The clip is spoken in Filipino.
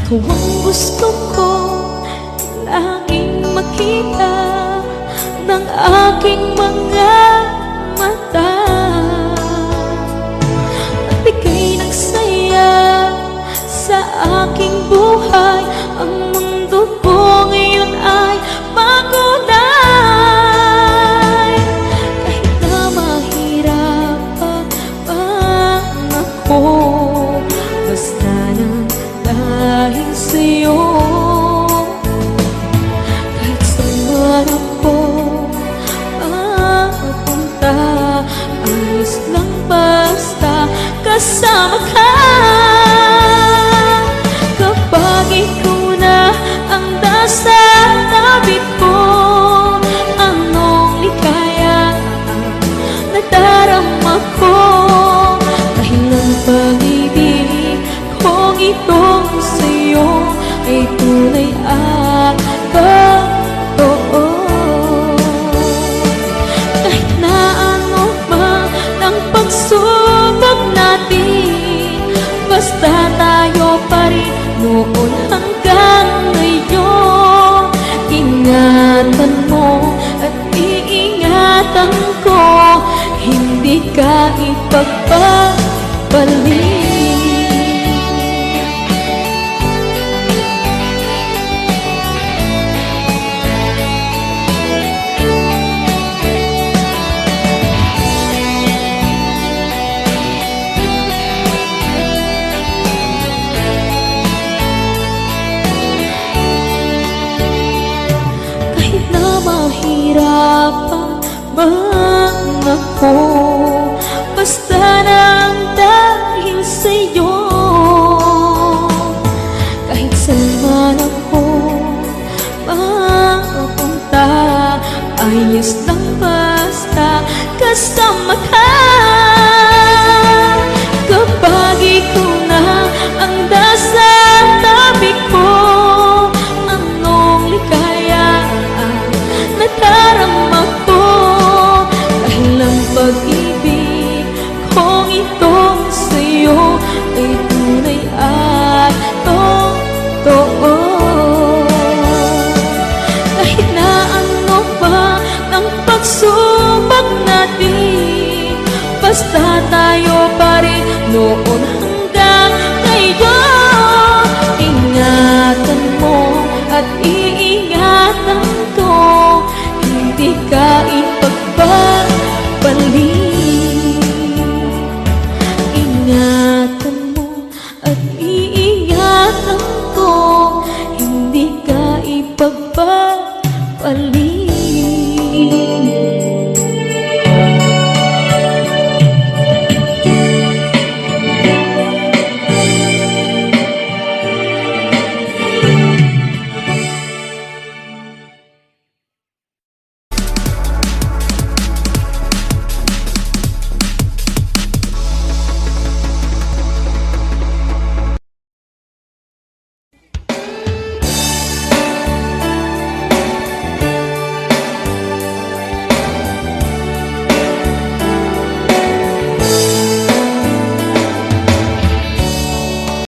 Ikaw ang gusto ko laging makita ng aking mga mata. Magbigay ng saya sa aking buhay. Ang mundo ko ngayon ay makulay. Kahit na mahirapan ako, basta nang dahil sa'yo. Kahit saan ako mapunta, ayos lang basta kasama ka. Kapag ikaw na ang nasa tabi ko, anong likaya ang nadarama ko. Dahil ang pag-ibig kong itong sa'yo ay tunay at totoo. Kahit na ano man ang pagsubok natin, basta tayo pa rin noon hanggang ngayon. Ingatan mo at iingatan ko, hindi ka ipagpapalik. Mahirapan man ako, basta nang dahil sa'yo. Kahit saan ako mapunta, ayos lang basta kasama ka. Kapag ikaw na ang nasa tabi ko, anong likaya nadarama ko. Dahil ang pag-ibig kong itong sa'yo ay tunay at totoo. Kahit na ano pa ang pagsubok natin, basta tayo pa rin noon hanggang ngayon. Ingatan mo at iingatan ko, hindi ka ipagpapalik. Ingatan mo at